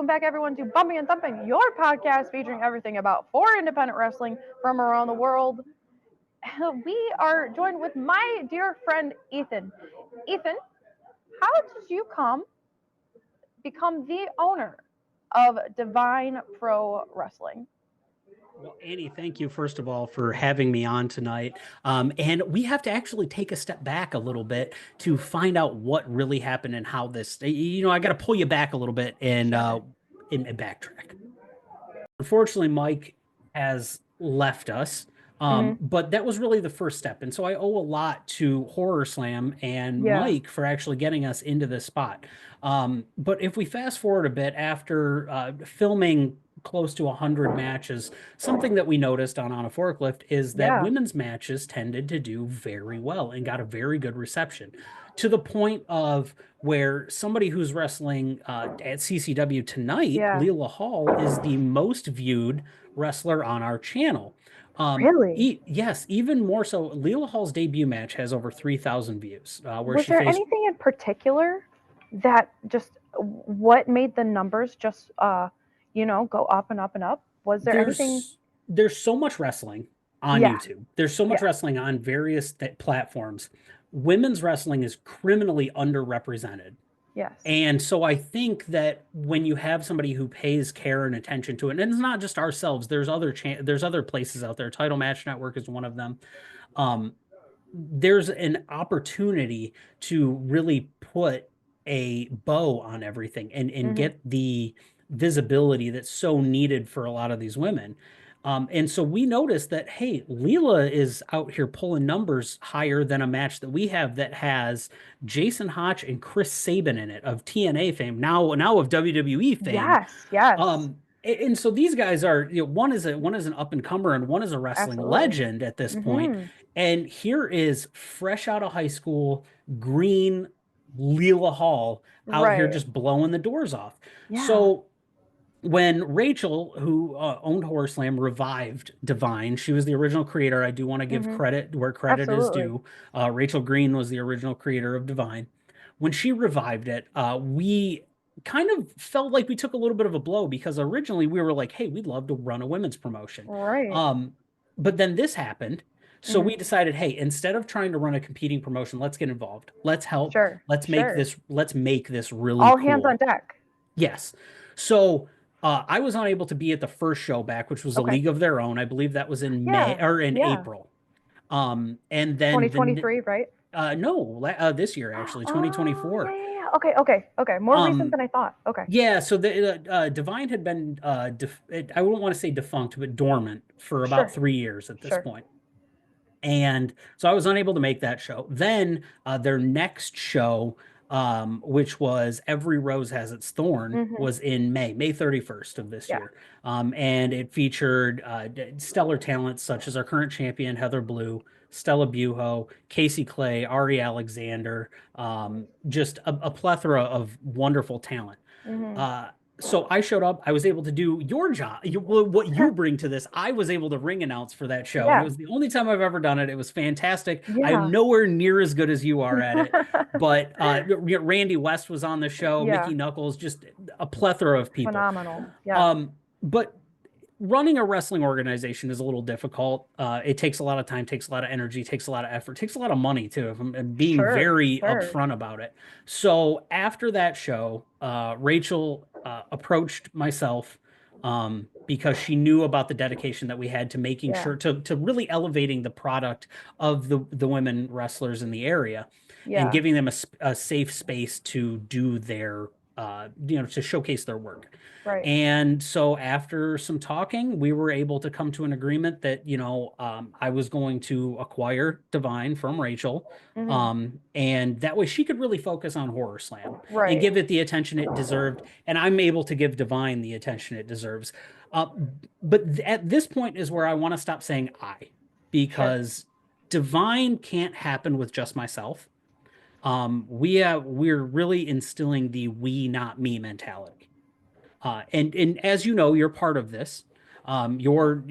back, everyone, to Bumping and Thumping, your podcast featuring everything about four independent wrestling from around the world. We are joined with my dear friend Ethan. Ethan, how did you become the owner of Divine Pro Wrestling? Well, Annie, thank you, first of all, for having me on tonight. And we have to actually take a step back a little bit to find out what really happened and how this, I got to pull you back a little bit and backtrack. Unfortunately, Mike has left us. But that was really the first step. And so I owe a lot to Horror Slam and Mike for actually getting us into this spot. But if we fast forward a bit, after filming close to 100 matches, something that we noticed on a Forklift is that women's matches tended to do very well and got a very good reception, to the point of where somebody who's wrestling at CCW tonight, Leela Hall, is the most viewed wrestler on our channel. Really? Yes, even more so. Leela Hall's debut match has over 3,000 views. Was there anything in particular that just what made the numbers just go up and up and up? Was there anything? There's so much wrestling on YouTube. There's so much wrestling on various platforms. Women's wrestling is criminally underrepresented. Yes. And so I think that when you have somebody who pays care and attention to it, and it's not just ourselves, there's other places out there. Title Match Network is one of them. There's an opportunity to really put a bow on everything and get the visibility that's so needed for a lot of these women. And so we noticed that, hey, Leela is out here pulling numbers higher than a match that we have that has Jason Hotch and Chris Sabin in it, of TNA fame, now of WWE fame. Yes. And so these guys are, one is an up and comer and one is a wrestling legend at this point. And here is fresh out of high school, green Leela Hall out here just blowing the doors off. So when Rachel, who owned Horror Slam, revived Divine, she was the original creator. I do want to give credit where credit is due. Rachel Green was the original creator of Divine. When she revived it, we kind of felt like we took a little bit of a blow, because originally we were like, hey, we'd love to run a women's promotion. Right. But then this happened. So we decided, hey, instead of trying to run a competing promotion, let's get involved. Let's help. Let's make this really all cool. Hands on deck. Yes. So I was unable to be at the first show back, which was a League of Their Own. I believe that was in May or in April. And then 2023, right? No, this year, actually, 2024. Okay. More recent than I thought. Okay. Yeah, so the Divine had been, I wouldn't want to say defunct, but dormant for about 3 years at this point. And so I was unable to make that show. Then their next show, which was Every Rose Has Its Thorn, was in May 31st of this year. And it featured stellar talents such as our current champion, Heather Blue, Stella Buho, Casey Clay, Ari Alexander, just a plethora of wonderful talent. So I showed up. I was able to do your job, what you bring to this. I was able to ring announce for that show. It was the only time I've ever done it. It was fantastic. I'm nowhere near as good as you are at it. But Randy West was on the show. Mickey Knuckles, just a plethora of people. Phenomenal. Yeah. But running a wrestling organization is a little difficult. It takes a lot of time, takes a lot of energy, takes a lot of effort, takes a lot of money too, if I'm being very upfront about it. So after that show, Rachel approached myself because she knew about the dedication that we had to making sure to really elevating the product of the women wrestlers in the area and giving them a safe space to do their to showcase their work. Right. And so after some talking, we were able to come to an agreement that, I was going to acquire Divine from Rachel. And that way she could really focus on Horror Slam and give it the attention it deserved. And I'm able to give Divine the attention it deserves. But at this point is where I want to stop saying I, because Divine can't happen with just myself. We're really instilling the we, not me mentality. And as you know, you're part of this. Your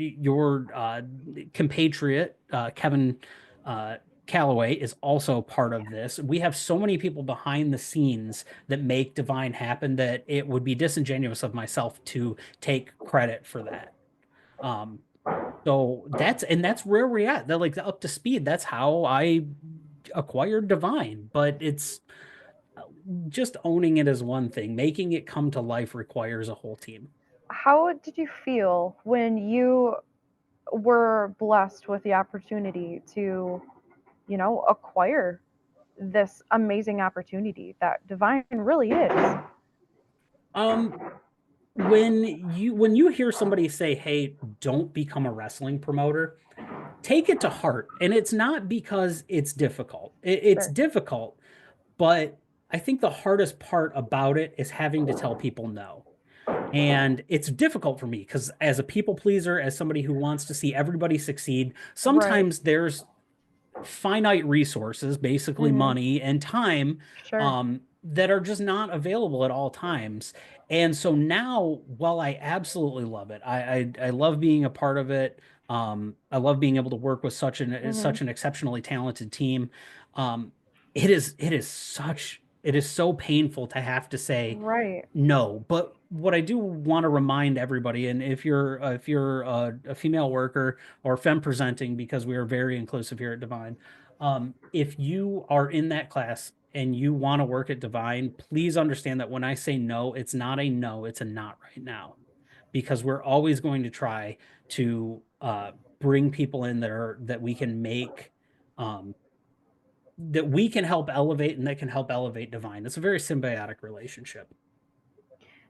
compatriot, Kevin Calloway is also part of this. We have so many people behind the scenes that make Divine happen that it would be disingenuous of myself to take credit for that. Um, so that's where we're at. They're like up to speed. That's how I acquired Divine, but it's just owning it as one thing. Making it come to life requires a whole team. How did you feel when you were blessed with the opportunity to, acquire this amazing opportunity that Divine really is? Um, when you hear somebody say, "Hey, don't become a wrestling promoter," take it to heart. And it's not because it's difficult. It's Sure. difficult, but I think the hardest part about it is having to tell people no. And it's difficult for me because as a people pleaser, as somebody who wants to see everybody succeed, Right. sometimes there's finite resources, basically Hmm. money and time, Sure. that are just not available at all times. And so now, while I absolutely love it, I love being a part of it. I love being able to work with Hmm. such an exceptionally talented team. Um, it is so painful to have to say Right. no, but what I do want to remind everybody, and if you're a female worker or femme presenting, because we are very inclusive here at Divine, if you are in that class and you want to work at Divine, please understand that when I say no, it's not a no, it's a not right now, because we're always going to try to bring people in that we can make um, that we can help elevate and that can help elevate Divine. It's a very symbiotic relationship.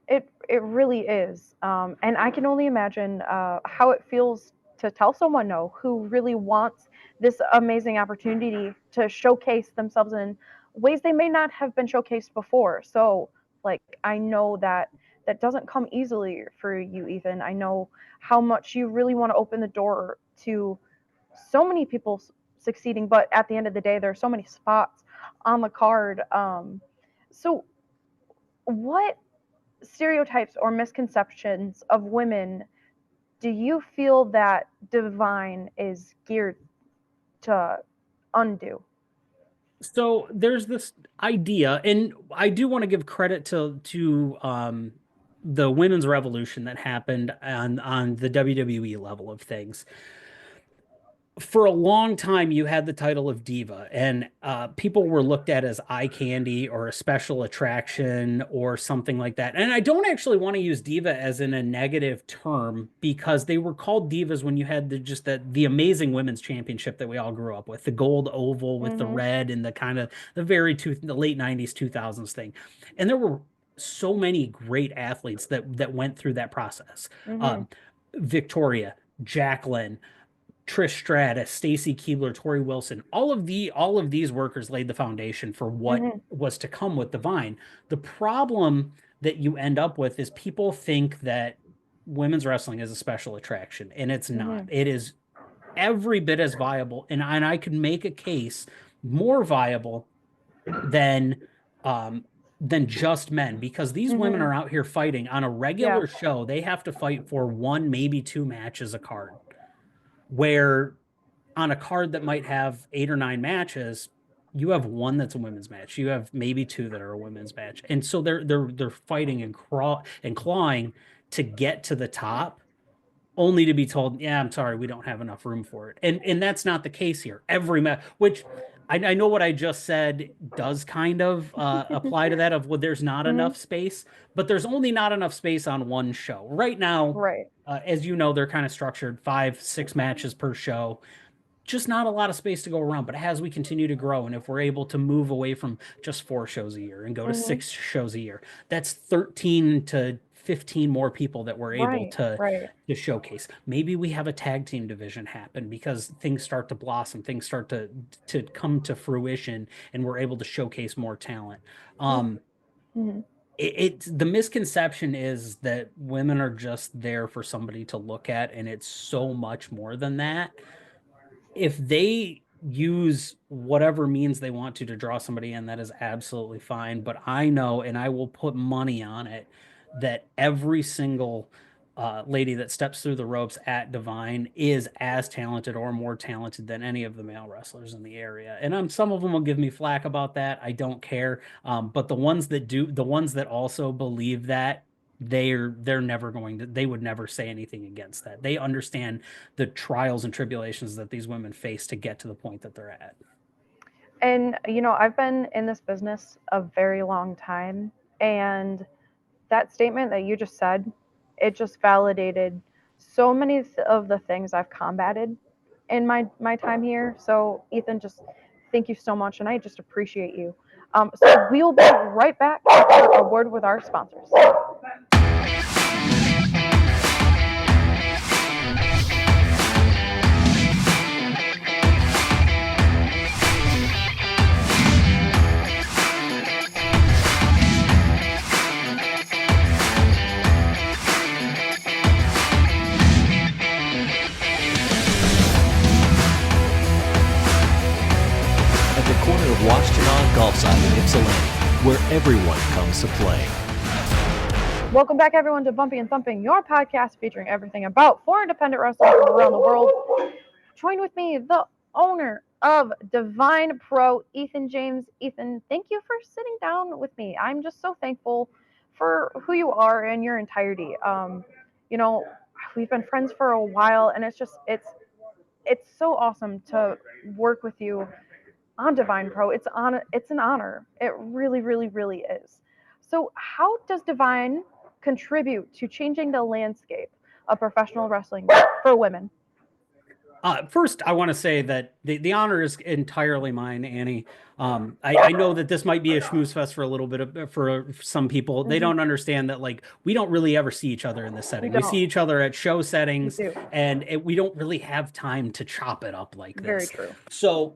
It really is, and I can only imagine how it feels to tell someone no who really wants this amazing opportunity to showcase themselves in ways they may not have been showcased before. So, like, I know that that doesn't come easily for you, Ethan. I know how much you really want to open the door to so many people succeeding, but at the end of the day, there are so many spots on the card. So, what stereotypes or misconceptions of women do you feel that Divine is geared to undo? So there's this idea, and I do want to give credit to the women's revolution that happened on the WWE level of things. For a long time, you had the title of diva, and people were looked at as eye candy or a special attraction or something like that. And I don't actually want to use diva as in a negative term, because they were called divas when you had the amazing women's championship that we all grew up with, the gold oval with the Mm-hmm. red and the kind of the late 90s 2000s thing. And there were so many great athletes that went through that process. Mm-hmm. Um, Victoria, Jacqueline, Trish Stratus, Stacy Keebler, Tori Wilson, all of these workers laid the foundation for what Mm-hmm. was to come with Divine. The problem that you end up with is people think that women's wrestling is a special attraction, and it's not. Mm-hmm. It is every bit as viable, and I could make a case more viable than um than just men, because these women Mm-hmm. are out here fighting on a Yeah. regular show. They have to fight for one, maybe two matches a card, where on a card that might have 8 or 9 matches, you have one that's a women's match. You have maybe two that are a women's match. And so they're fighting and clawing to get to the top, only to be told, "Yeah, I'm sorry, we don't have enough room for it." And that's not the case here. Every match, which I know what I just said does kind of apply to that, of, well, there's not Mm-hmm. enough space, but there's only not enough space on one show right now. Right. As you know, they're kind of structured 5, 6 matches per show, just not a lot of space to go around. But as we continue to grow, and if we're able to move away from just 4 shows a year and go to Mm-hmm. 6 shows a year, that's 13 to 15 more people that we're able Right. Right. to showcase. Maybe we have a tag team division happen because things start to blossom, things start to come to fruition, and we're able to showcase more talent. Um, Mm-hmm. the misconception is that women are just there for somebody to look at, and it's so much more than that. If they use whatever means they want to draw somebody in, that is absolutely fine. But I know, and I will put money on it, that every single lady that steps through the ropes at Divine is as talented or more talented than any of the male wrestlers in the area. And some of them will give me flack about that. I don't care. But the ones that do, the ones that also believe that, they're never going to, they would never say anything against that. They understand the trials and tribulations that these women face to get to the point that they're at. And I've been in this business a very long time, and that statement that you just said, it just validated so many of the things I've combated in my time here. So Ethan, just thank you so much, and I just appreciate you. So we'll be right back after a word with our sponsors. Washtenaw Golfside in Ypsilanti, where everyone comes to play. Welcome back, everyone, to Bumping and Thumping, your podcast featuring everything about four independent wrestlers from around the world. Join with me, the owner of Divine Pro, Ethan James. Ethan, thank you for sitting down with me. I'm just so thankful for who you are in your entirety. We've been friends for a while, and it's so awesome to work with you on Divine Pro. It's an honor. It really, really, really is. So how does Divine contribute to changing the landscape of professional wrestling for women? First, I want to say that the honor is entirely mine, Annie. I know that this might be a schmooze fest for a little bit for some people. They don't understand that, like, we don't really ever see each other in this setting. We see each other at show settings, and we don't really have time to chop it up like this. Very true. So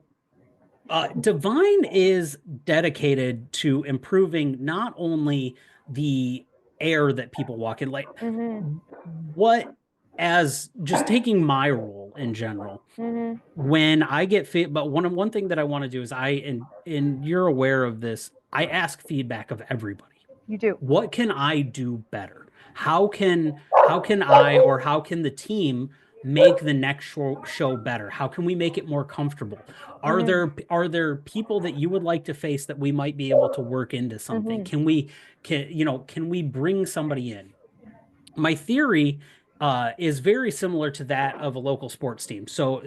Divine is dedicated to improving not only the air that people walk in, like as just taking my role in general. When I get but one thing that I want to do is and you're aware of this, I ask feedback of everybody. You do. What can I do better? How can I, or how can the team make the next show better? How can we make it more comfortable? Are there people that you would like to face that we might be able to work into something? Can we bring somebody in? My theory is very similar to that of a local sports team. So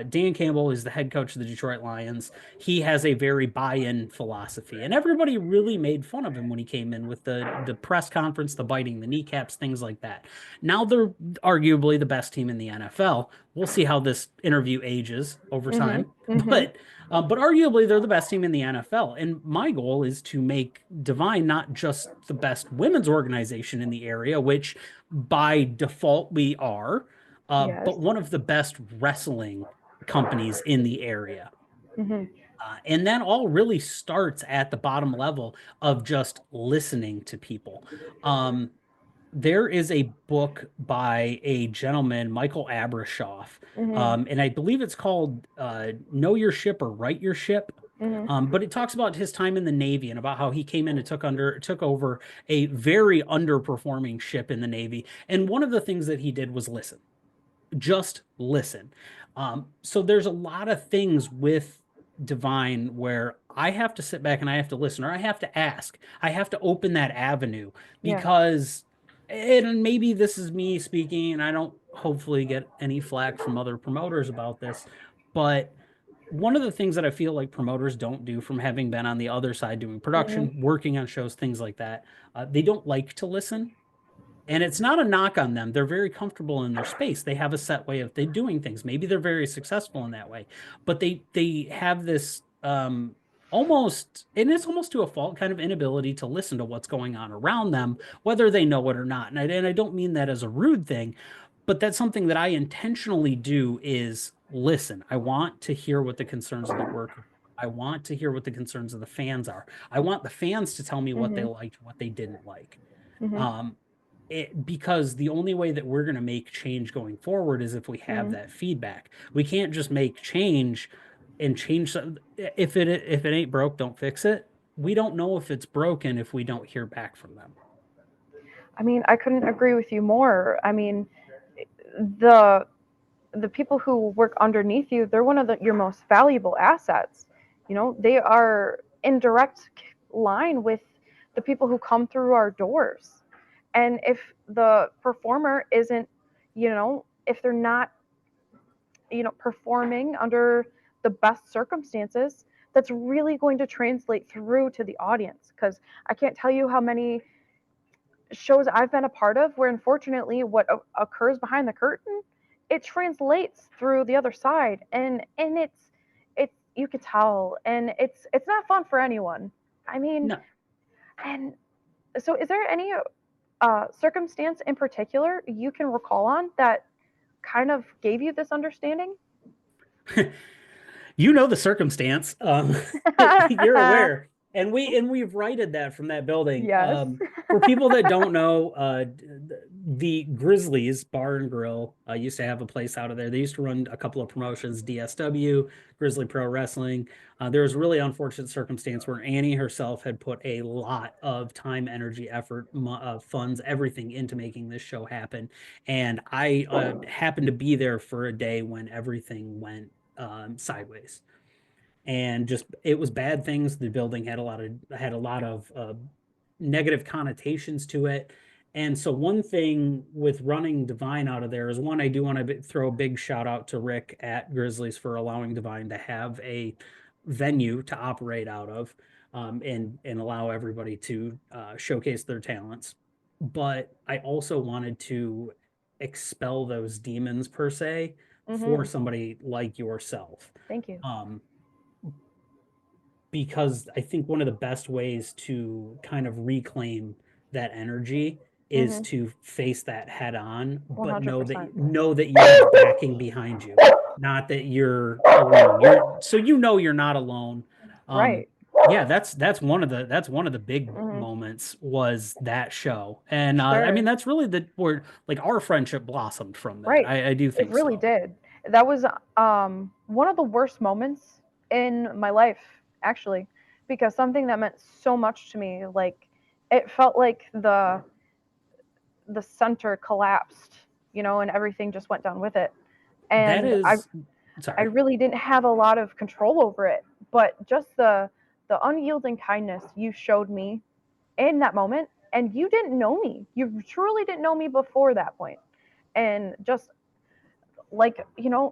Dan Campbell is the head coach of the Detroit Lions. He has a very buy-in philosophy, and everybody really made fun of him when he came in with the press conference, the biting the kneecaps, things like that. Now they're arguably the best team in the NFL. We'll see how this interview ages over time, but arguably they're the best team in the NFL. And my goal is to make Divine not just the best women's organization in the area, which by default we are, but one of the best wrestling companies in the area. And that all really starts at the bottom level of just listening to people. There is a book by a gentleman, Michael Abrashoff, and I believe it's called Know Your Ship or Write Your Ship. But it talks about his time in the Navy and about how he came in and took over a very underperforming ship in the Navy. And one of the things that he did was listen. Just listen. So there's a lot of things with Divine where I have to sit back and I have to listen, or I have to ask. I have to open that avenue because, and maybe this is me speaking, and I don't hopefully get any flack from other promoters about this, but one of the things that I feel like promoters don't do, from having been on the other side doing production, working on shows, things like that, they don't like to listen. And it's not a knock on them. They're very comfortable in their space. They have a set way of doing things. Maybe they're very successful in that way, but they have this almost, and it's almost to a fault, kind of inability to listen to what's going on around them, whether they know it or not. And I don't mean that as a rude thing, but that's something that I intentionally do, is listen. I want to hear what the concerns of the worker. I want to hear what the concerns of the fans are. I want the fans to tell me what they liked, what they didn't like. Because the only way that we're going to make change going forward is if we have that feedback. We can't just make change and change. If it ain't broke, don't fix it. We don't know if it's broken if we don't hear back from them. I mean, I couldn't agree with you more. I mean, the the people who work underneath you, they're one of your most valuable assets. You know, they are in direct line with the people who come through our doors. And if the performer isn't, if they're not, performing under the best circumstances, that's really going to translate through to the audience. Because I can't tell you how many shows I've been a part of where unfortunately what occurs behind the curtain, it translates through the other side, and it's you could tell, and it's not fun for anyone. I mean, No. and so is there any circumstance in particular you can recall on that kind of gave you this understanding? You know the circumstance. You're aware, and we've righted that from that building. Yes. For people that don't know, the Grizzlies Bar and Grill used to have a place out of there. They used to run a couple of promotions, DSW, Grizzly Pro Wrestling. There was a really unfortunate circumstance where Annie herself had put a lot of time, energy, effort, funds, everything into making this show happen, and I happened to be there for a day when everything went sideways, and just it was bad things. The building had a lot of negative connotations to it. And so one thing with running Divine out of there is, one, I do want to throw a big shout out to Rick at Grizzlies for allowing Divine to have a venue to operate out of, and allow everybody to showcase their talents. But I also wanted to expel those demons per se for somebody like yourself. Thank you. Because I think one of the best ways to kind of reclaim that energy is to face that head on, but know 100%. that you have backing behind you, not that you're alone. So you're not alone. Right. Yeah, that's one of the big moments, was that show. And I mean, that's really where like our friendship blossomed from that. Right. I do think it really so. did. That was one of the worst moments in my life, actually, because something that meant so much to me, like it felt like the center collapsed, and everything just went down with it. That And is, I sorry. really didn't have a lot of control over it, but just the unyielding kindness you showed me in that moment, and you didn't know me. You truly didn't know me before that point. And just like,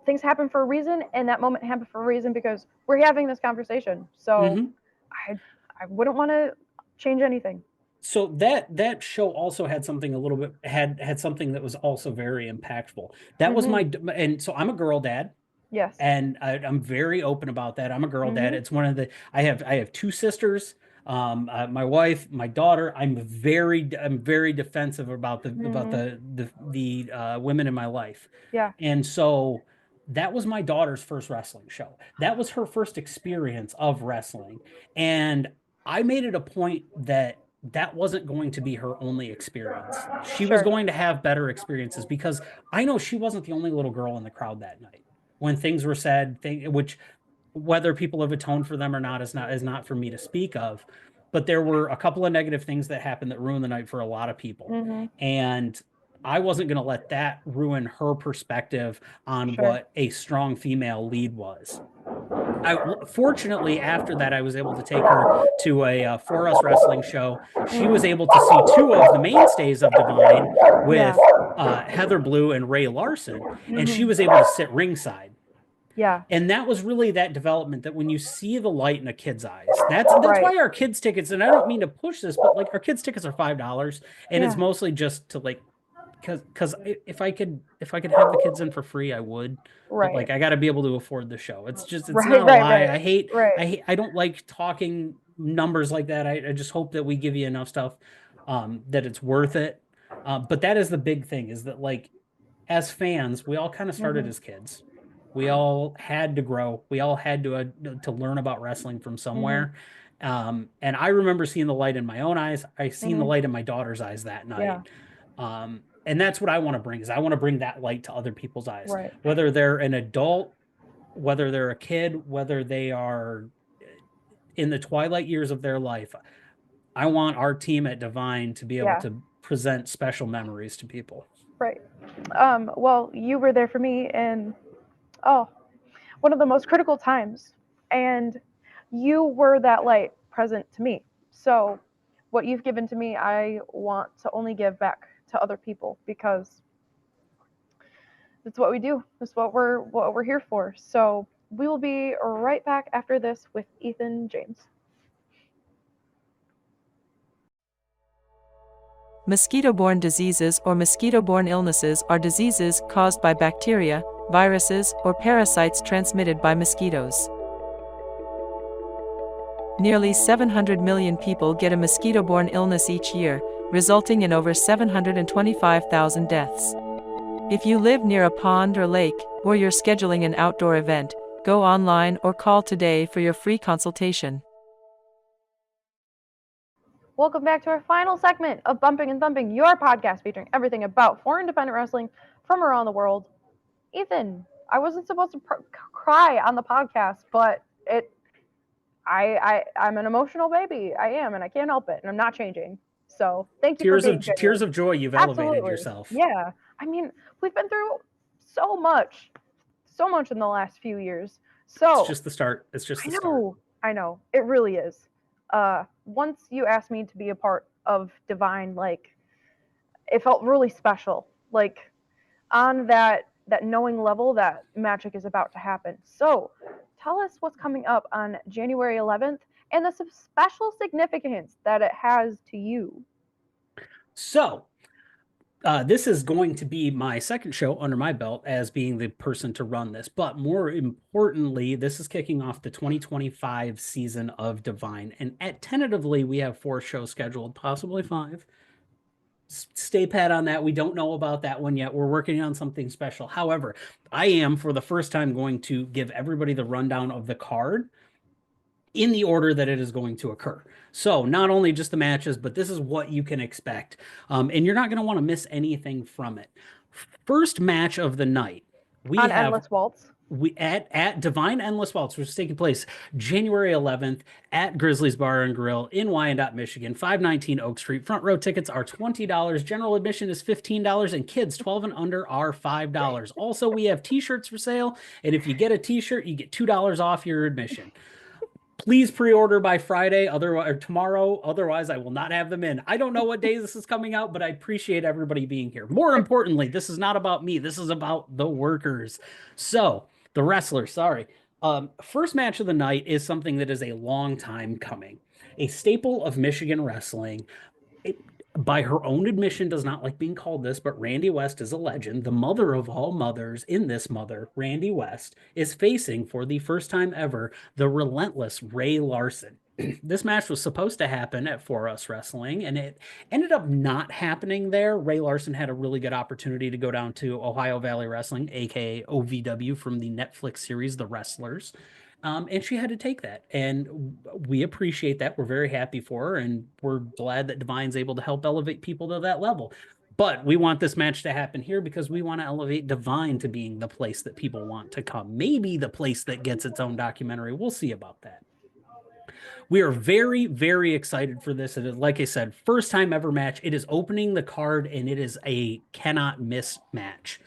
things happen for a reason, and that moment happened for a reason because we're having this conversation. So I wouldn't want to change anything. So that show also had something a little bit had something that was also very impactful. That was and so I'm a girl dad. Yes. And I'm very open about that. I'm a girl dad. It's one of the I have two sisters, my wife, my daughter. I'm very defensive about the women in my life. Yeah. And so that was my daughter's first wrestling show. That was her first experience of wrestling, and I made it a point that wasn't going to be her only experience. She was going to have better experiences, because I know she wasn't the only little girl in the crowd that night when things were said, which whether people have atoned for them or not is not for me to speak of. But there were a couple of negative things that happened that ruined the night for a lot of people. And I wasn't going to let that ruin her perspective on what a strong female lead was. Fortunately, after that, I was able to take her to a For Us wrestling show. She was able to see two of the mainstays of Divine with Heather Blue and Ray Larson, and she was able to sit ringside. Yeah. And that was really that development, that when you see the light in a kid's eyes, that's why our kids' tickets, and I don't mean to push this, but like our kids' tickets are $5, and it's mostly just to like, because if I could have the kids in for free, I would. Right. But like, I got to be able to afford the show. It's just, it's Right, not a right, lie. right. I don't like talking numbers like that. I just hope that we give you enough stuff that it's worth it. But that is the big thing, is that like, as fans, we all kind of started as kids. We all had to grow. We all had to learn about wrestling from somewhere. And I remember seeing the light in my own eyes. I seen the light in my daughter's eyes that night. Yeah. And that's what I want to bring, is I want to bring that light to other people's eyes, Right. whether they're an adult, whether they're a kid, whether they are in the twilight years of their life. I want our team at Divine to be able to present special memories to people. Right. Well, you were there for me in one of the most critical times, and you were that light present to me. So, what you've given to me, I want to only give back to other people because that's what we do. That's what we're here for. So, we will be right back after this with Ethan James. Mosquito-borne diseases or mosquito-borne illnesses are diseases caused by bacteria, viruses, or parasites transmitted by mosquitoes. Nearly 700 million people get a mosquito-borne illness each year, resulting in over 725,000 deaths. If you live near a pond or lake, or you're scheduling an outdoor event, go online or call today for your free consultation. Welcome back to our final segment of Bumping and Thumping, your podcast featuring everything about foreign independent wrestling from around the world. Ethan, I wasn't supposed to cry on the podcast, but I'm an emotional baby. I am, and I can't help it, and I'm not changing. So thank you for being tears of joy. You've elevated yourself. Yeah, I mean, we've been through so much in the last few years. So it's just the start. It's just the start. I know. It really is. Once you asked me to be a part of Divine, like, it felt really special. Like, on that knowing level that magic is about to happen. So tell us what's coming up on January 11th and the special significance that it has to you. So this is going to be my second show under my belt as being the person to run this. But more importantly, this is kicking off the 2025 season of Divine. And tentatively, we have 4 shows scheduled, possibly 5. Stay pat on that. We don't know about that one yet. We're working on something special. However, I am, for the first time, going to give everybody the rundown of the card in the order that it is going to occur. So not only just the matches, but this is what you can expect. And you're not going to want to miss anything from it. First match of the night. We on have Endless Waltz. We at Divine Endless Waltz, which is taking place January 11th at Grizzly's Bar and Grill in Wyandotte, Michigan, 519 Oak Street. Front row tickets are $20. General admission is $15, and kids 12 and under are $5. Also, we have t-shirts for sale, and if you get a t-shirt, you get $2 off your admission. Please pre-order by Friday, or tomorrow. Otherwise, I will not have them in. I don't know what day this is coming out, but I appreciate everybody being here. More importantly, this is not about me. This is about the workers. So, the wrestlers, sorry. First match of the night is something that is a long time coming. A staple of Michigan wrestling. By her own admission, does not like being called this, but Randy West is a legend. The mother of all mothers in this mother, Randy West, is facing, for the first time ever, the relentless Ray Larson. This match was supposed to happen at For Us Wrestling, and it ended up not happening there. Ray Larson had a really good opportunity to go down to Ohio Valley Wrestling, aka OVW, from the Netflix series The Wrestlers. And she had to take that, and we appreciate that. We're very happy for her, and we're glad that Divine's able to help elevate people to that level. But we want this match to happen here because we want to elevate Divine to being the place that people want to come. Maybe the place that gets its own documentary. We'll see about that. We are very, very excited for this. It is, like I said, first time ever match. It is opening the card, and it is a cannot miss match.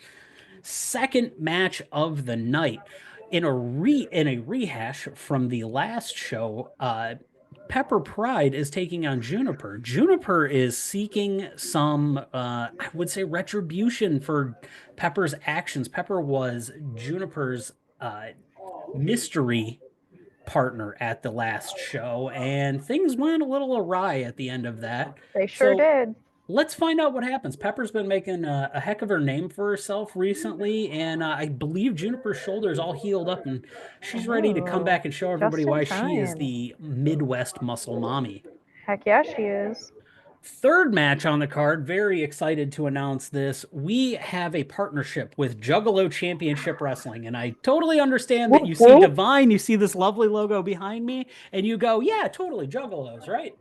Second match of the night. In a rehash from the last show, Pepper Pride is taking on Juniper. Juniper is seeking some, I would say, retribution for Pepper's actions. Pepper was Juniper's mystery partner at the last show, and things went a little awry at the end of that. They sure did. Let's find out what happens. Pepper's been making a heck of her name for herself recently, and I believe Juniper's shoulder is all healed up, and she's ready to come back and show everybody why she is the Midwest muscle mommy. Heck yeah, she is. Third match on the card, very excited to announce this. We have a partnership with Juggalo Championship Wrestling, and I totally understand that you see Divine, you see this lovely logo behind me, and you go, yeah, totally, Juggalos, right?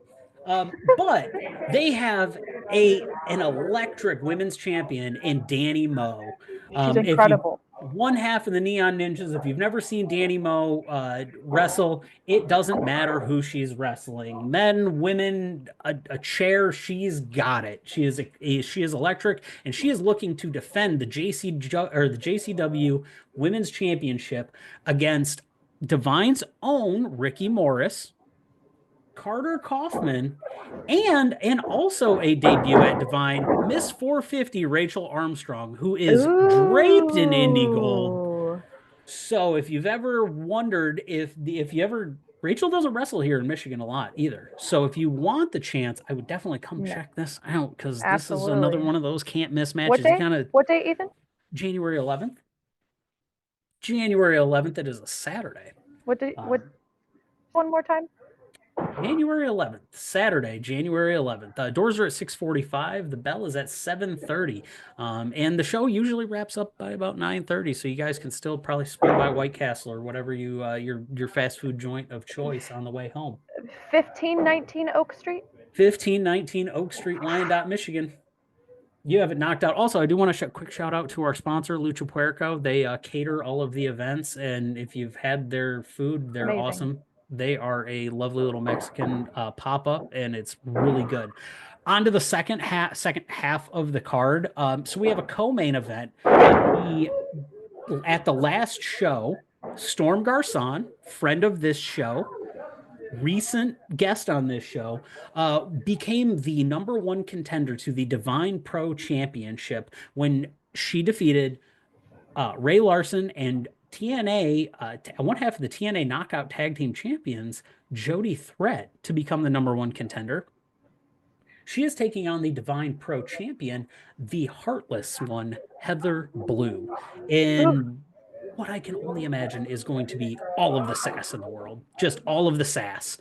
But they have an electric women's champion in Danny Moe. She's incredible. one half of the Neon Ninjas. If you've never seen Danny Moe wrestle, it doesn't matter who she's wrestling. Men, women, a chair, she's got it. She is electric, and she is looking to defend the JCW Women's Championship against Divine's own Ricky Morris, Carter Kaufman, and also a debut at Divine, Miss 450 Rachel Armstrong, who is draped in Indy gold. So if you've ever wondered if you ever, Rachel doesn't wrestle here in Michigan a lot either. So if you want the chance, I would definitely come check this out, because this is another one of those can't miss matches. What day, Ethan? January 11th. January 11th. It is a Saturday. What one more time? January 11th, Saturday, January 11th. Doors are at 6:45. The bell is at 7:30. And the show usually wraps up by about 9:30. So you guys can still probably swing by White Castle or whatever your fast food joint of choice on the way home. 1519 Oak Street? 1519 Oak Street, Wyandotte, Michigan. You have it knocked out. Also, I do want to quick shout out to our sponsor, Lucha Puerco. They cater all of the events. And if you've had their food, they're awesome. They are a lovely little Mexican pop-up, and it's really good. On to the second half of the card. So we have a co-main event. At the last show, Storm Garcon, friend of this show, recent guest on this show, became the #1 contender to the Divine Pro Championship when she defeated Ray Larson and TNA, one half of the TNA Knockout Tag Team Champions, Jody Threat, to become the #1 contender. She is taking on the Divine Pro Champion, the Heartless one, Heather Blue, in what I can only imagine is going to be all of the sass in the world. Just all of the sass.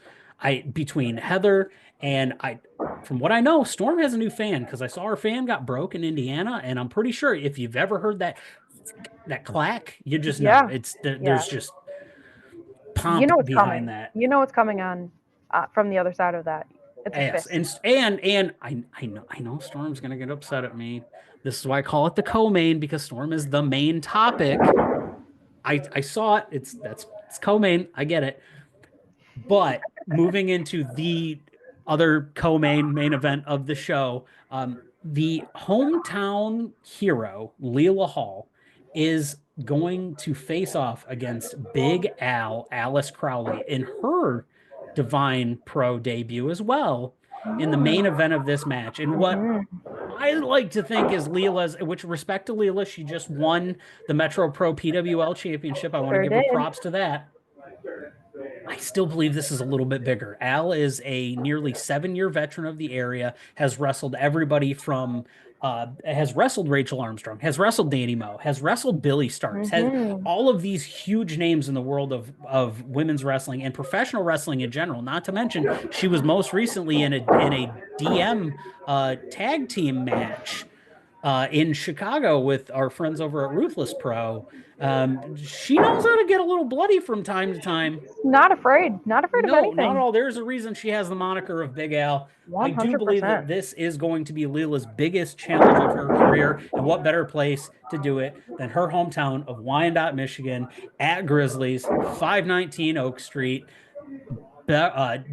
Between Heather and from what I know, Storm has a new fan, because I saw her fan got broke in Indiana, and I'm pretty sure if you've ever heard that clack, you just know there's just pomp behind that. You know what's coming on from the other side of that. It's and I know Storm's gonna get upset at me. This is why I call it the co-main, because Storm is the main topic. I saw it. It's co-main. I get it. But moving into the other main event of the show, the hometown hero, Leela Hall, is going to face off against Big Alice Crowley in her Divine Pro debut as well in the main event of this match. And what I like to think is Leela's, which respect to Leela, she just won the Metro Pro PWL Championship. I want to give her props to that. I still believe this is a little bit bigger. Al is a nearly 7-year veteran of the area, has wrestled everybody from has wrestled Rachel Armstrong, has wrestled Danny Moe, has wrestled Billy Starks, has all of these huge names in the world of women's wrestling and professional wrestling in general. Not to mention, she was most recently in a DM tag team match in Chicago with our friends over at Ruthless Pro. She knows how to get a little bloody from time to time. Not afraid of anything. Not at all. There's a reason she has the moniker of Big Al. 100%. I do believe that this is going to be Leela's biggest challenge of her career, and what better place to do it than her hometown of Wyandotte, Michigan, at Grizzlies, 519 Oak Street.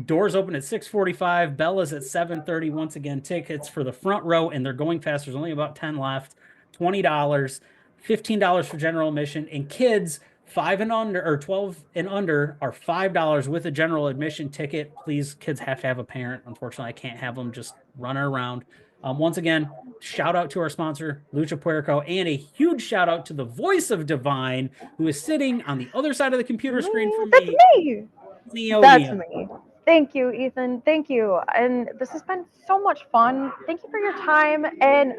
Doors open at 6:45. Bella's at 7:30. Once again, tickets for the front row, and they're going fast. There's only about 10 left. $20, $15 for general admission, and kids 5 and under or 12 and under are $5 with a general admission ticket. Please, kids have to have a parent. Unfortunately, I can't have them just running around. Once again, shout out to our sponsor, Lucha Puerco, and a huge shout out to the voice of Divine, who is sitting on the other side of the computer screen from me. That's me. Thank you, Ethan. Thank you. And this has been so much fun. Thank you for your time. And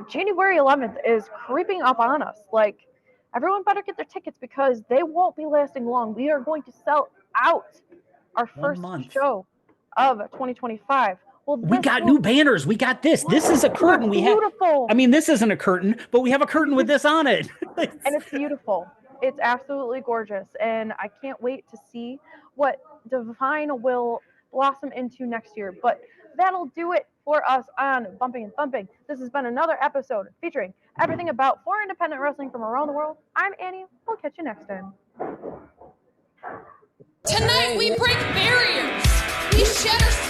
January 11th is creeping up on us. Like, everyone better get their tickets, because they won't be lasting long. We are going to sell out our first show of 2025. Well, we got new banners. We got this. This is a curtain. Beautiful. I mean, this isn't a curtain, but we have a curtain with this on it. And it's beautiful. It's absolutely gorgeous. And I can't wait to see what Divine will blossom into next year. But that'll do it for us on Bumping and Thumping. This has been another episode featuring everything about 4 independent wrestling from around the world. I'm Annie. We'll catch you next time. Tonight we break barriers. We shed our